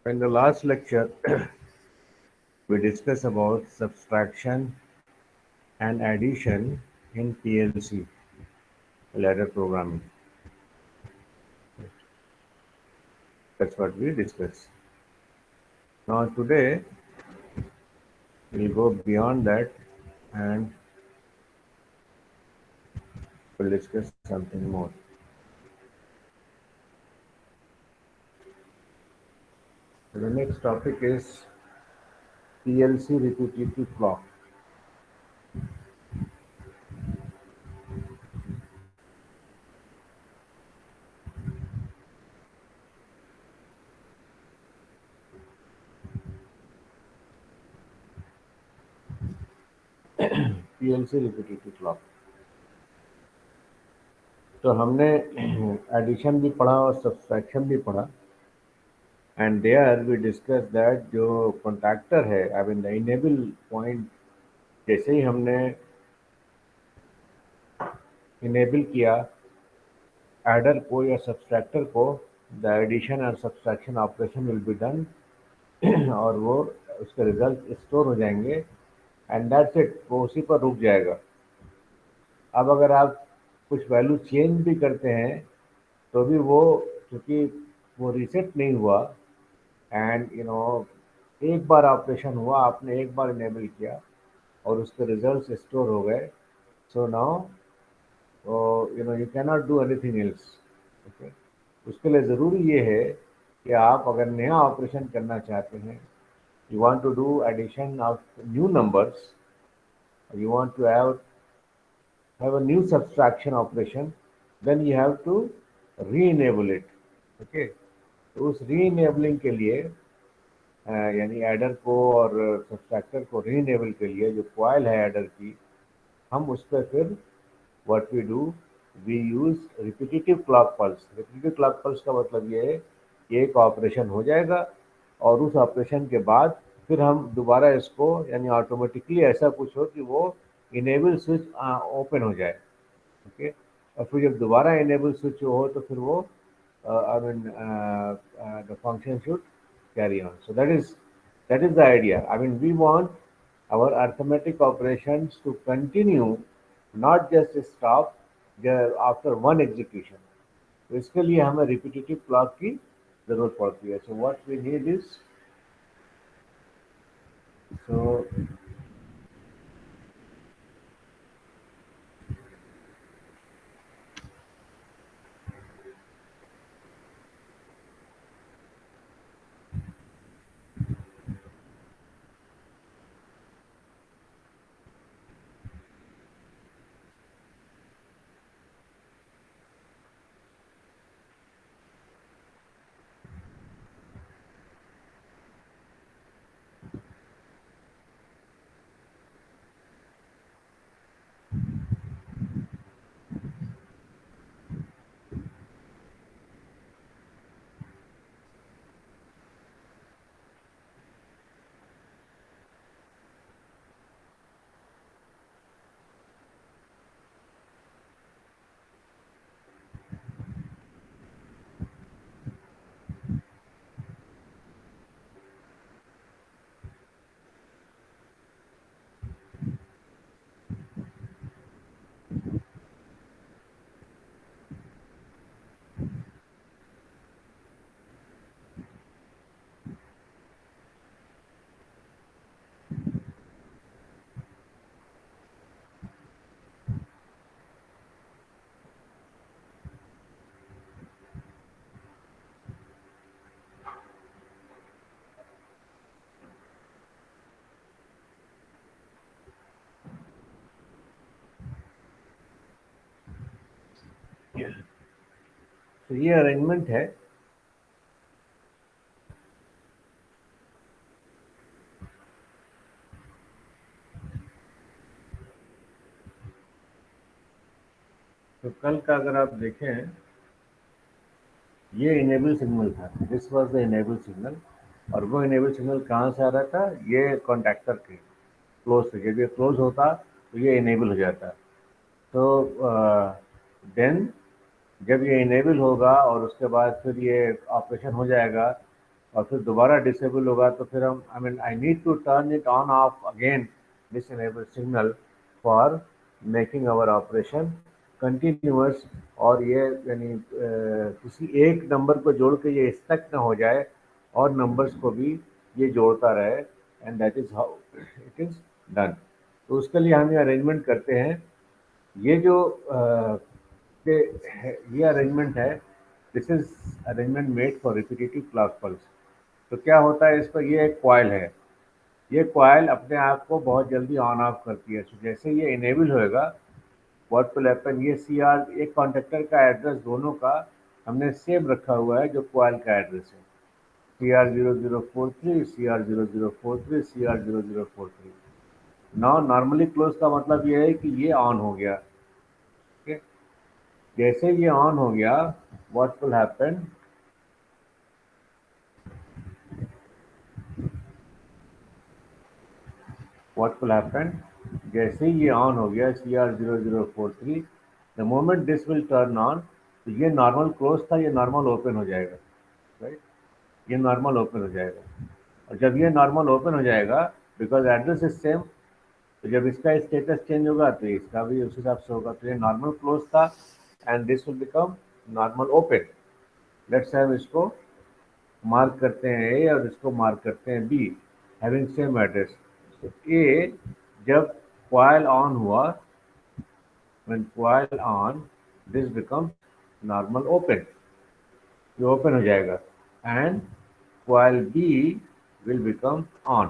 In the last lecture, we discussed about subtraction and addition in PLC, ladder programming. That's what we discussed. Now today, we'll go beyond that and we'll discuss something more. So the next topic is PLC repetitive clock. PLC repetitive clock. तो हमने addition भी पढ़ा और subtraction भी पढ़ा and there we discuss that जो contactor है I mean the enable point जैसे ही हमने इनेबल किया एडर को या सब्सट्रैक्टर को द एडिशन और subtraction operation will be done और वो उसके रिजल्ट स्टोर हो जाएंगे एंड दैट्स इट, वो उसी पर रुक जाएगा। अब अगर आप कुछ वैल्यू चेंज भी करते हैं तो भी वो क्योंकि वो रीसेट नहीं हुआ एंड एक बार ऑपरेशन हुआ, आपने एक बार इनेबल किया और उसके रिजल्ट स्टोर हो गए। So now you cannot do anything else. Okay, उसके लिए ज़रूरी ये है कि आप अगर नया ऑपरेशन करना चाहते हैं, you want to do addition of new numbers, you want to have a new subtraction operation, then you have to re-enable it. Okay, तो उस री-enabling के लिए यानी एडर को और सब्सट्रैक्टर को री-enable के लिए जो कॉइल है एडर की, हम उस पर फिर what we do, we use repetitive clock pulse. repetitive clock pulse का मतलब ये है कि एक ऑपरेशन हो जाएगा और उस ऑपरेशन के बाद फिर हम दोबारा इसको यानी ऑटोमेटिकली ऐसा कुछ हो कि वो इनेबल स्विच ओपन हो जाए। ओके, और फिर जब दोबारा इनेबल स्विच हो तो फिर वो आई mean the function should carry on. So that is the idea. I mean, we want our arithmetic operations to continue, not just stop after one execution. तो इसके लिए हमें रिपीटेटिव क्लॉक की जरूरत पड़ती है। So what we need is so ये arrangement है। तो कल का अगर आप देखें, ये इनेबल सिग्नल था, this was the enable signal, और वो इनेबल सिग्नल कहाँ से आ रहा था? ये कॉन्टैक्टर के क्लोज से। जब ये क्लोज होता तो ये इनेबल हो जाता। तो देन जब ये इनेबल होगा और उसके बाद फिर ये ऑपरेशन हो जाएगा और फिर दोबारा डिसेबल होगा तो फिर हम I need to turn it on off again this enable signal for making our operation continuous. और ये किसी एक नंबर को जोड़ के ये स्टक ना हो जाए और नंबर्स को भी ये जोड़ता रहे, and that is how it is done. तो उसके लिए हम ये अरेंजमेंट करते हैं। ये जो ये अरेंजमेंट है, this is arrangement made for repetitive clock pulse. तो क्या होता है, इस पर ये एक कॉइल है, ये कॉइल अपने आप को बहुत जल्दी ऑन ऑफ करती है। तो जैसे ये इनेबल होएगा, व्हाट विल हैपन, ये सी आर एक कॉन्टेक्टर का एड्रेस दोनों का हमने सेम रखा हुआ है जो कॉइल का एड्रेस है, CR0043, CR0043, CR0043। Now normally close का मतलब ये है कि ये ऑन हो गया। ओके, जैसे ये ऑन हो गया, what will happen, what will happen, जैसे ही ये ऑन हो गया CR0043, the moment this will turn on, तो ये नॉर्मल क्लोज था, ये नॉर्मल ओपन हो जाएगा, राइट, ये नॉर्मल ओपन हो जाएगा। और जब ये नॉर्मल ओपन हो जाएगा, बिकॉज एड्रेस इज सेम, तो जब इसका स्टेटस चेंज होगा तो इसका भी उस हिसाब से होगा। तो ये नॉर्मल क्लोज था and this will become normal open. Let's हम इसको मार्क करते हैं ए और इसको मार्क करते हैं बी, हैविंग सेम एड्रेस। तो ए जब कॉइल ऑन हुआ, when coil on, this becomes normal open, ये ओपन हो जाएगा, and coil B will become on,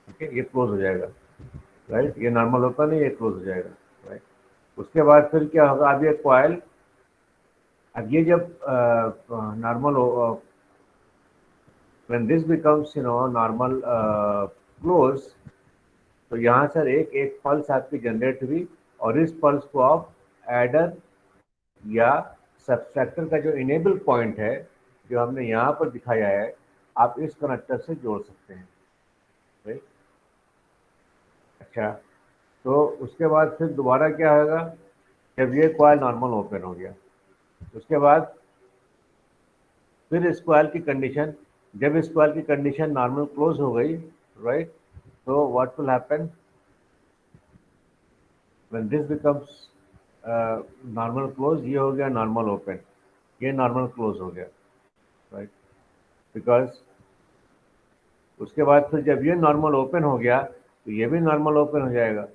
okay, ये क्लोज हो जाएगा, राइट, ये नॉर्मल ओपन है, ये क्लोज हो जाएगा, राइट। उसके बाद फिर क्या होगा, अब ये कॉइल, अब ये जब normal when this becomes normal close, तो यहाँ सर एक एक पल्स आपकी जनरेट हुई, और इस पल्स को आप एडर या सब्सट्रैक्टर का जो इनेबल पॉइंट है जो हमने यहाँ पर दिखाया है, आप इस कनेक्टर से जोड़ सकते हैं, राइट। अच्छा, तो उसके बाद फिर दोबारा क्या होगा, जब ये कॉइल नॉर्मल ओपन हो गया, उसके बाद फिर इस कॉइल की कंडीशन, जब इस कॉइल की कंडीशन नॉर्मल क्लोज हो गई, राइट, तो what will happen, when this becomes normal close, ये हो गया नॉर्मल ओपन, ये नॉर्मल क्लोज हो गया, राइट, बिकॉज उसके बाद फिर जब ये नॉर्मल ओपन हो गया तो ये भी नॉर्मल ओपन हो जाएगा,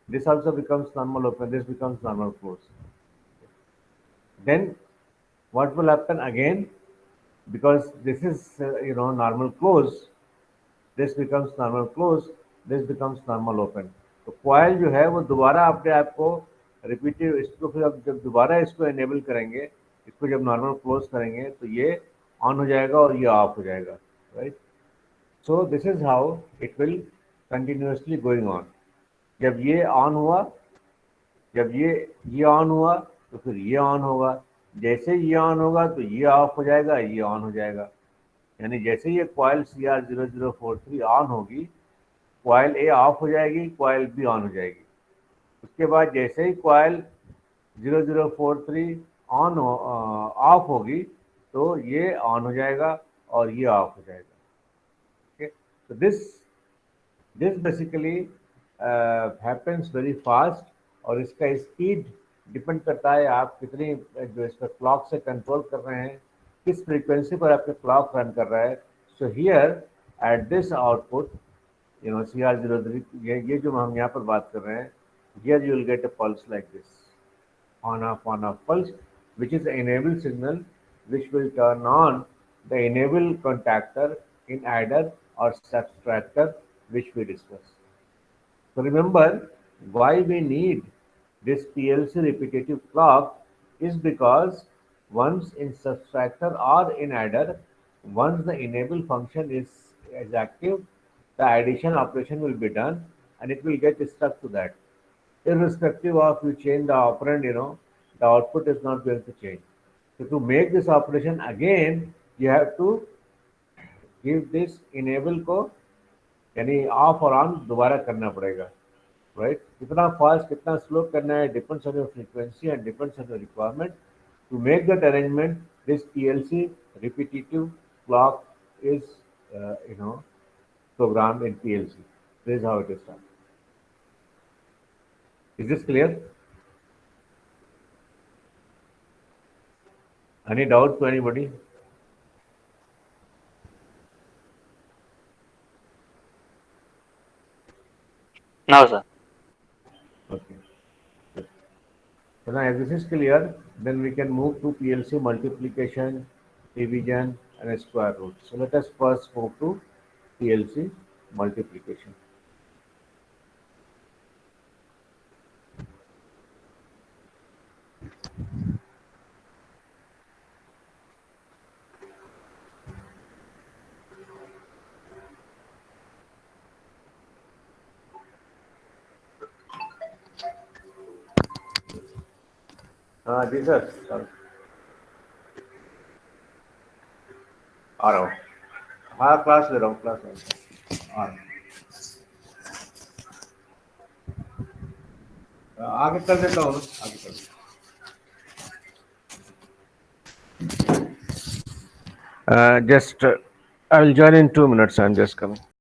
this also becomes normal open, this becomes normal close. Then what will happen again, because this is normal close, this becomes normal close, this becomes normal open. तो coil जो है वो दोबारा अपने आप को रिपीटिव, इसको फिर अब जब दोबारा इसको एनेबल करेंगे, इसको जब नॉर्मल क्लोज करेंगे तो ये ऑन हो जाएगा और ये ऑफ हो जाएगा, right. So this is how it will continuously going on. जब ये ऑन हुआ, जब ये ऑन हुआ तो फिर ये ऑन होगा, जैसे ये ऑन होगा तो ये ऑफ हो जाएगा, ये ऑन हो जाएगा। यानी जैसे ये कॉइल CR0043 ऑन होगी, कॉइल ए ऑफ हो जाएगी, कॉइल बी ऑन हो जाएगी। उसके बाद जैसे ही कॉइल 0043 ऑन ऑफ होगी तो ये ऑन हो जाएगा और ये ऑफ हो जाएगा, ओके। तो this basically happens very fast, और इसका स्पीड डिपेंड करता है आप कितनी जो इस पर क्लॉक से कंट्रोल कर रहे हैं, किस फ्रीक्वेंसी पर आपका क्लॉक रन कर रहा है। So here at this output, CR03, ये जो हम यहाँ पर बात कर रहे हैं, here you will get a pulse like this, on off pulse, which is an enable signal which will turn on the enable contactor in adder or subtractor, which we discussed. So remember, why we need this PLC repetitive clock is because once in subtractor or in adder, once the enable function is active, the addition operation will be done and it will get stuck to that. Irrespective of you change the operand, the output is not going to change. So to make this operation again, you have to give this enable को यानी of और on दोबारा करना पड़ेगा, right. कितना fast कितना slow करना है depends on your frequency and depends on your requirement. To make that arrangement, this PLC repetitive clock is, uh, you know, programmed in PLC. This is how it is done. Is this clear? Any doubt to anybody? No, sir. Okay. So now, if this is clear, then we can move to PLC multiplication, division, and square root. So let us first move to PLC multiplication. Jesus, आ रहा हूँ हाँ class ले रहा हूँ class आ रहा हूँ आगे कर देता हूँ आगे कर just I will join in 2 minutes. I'm just coming.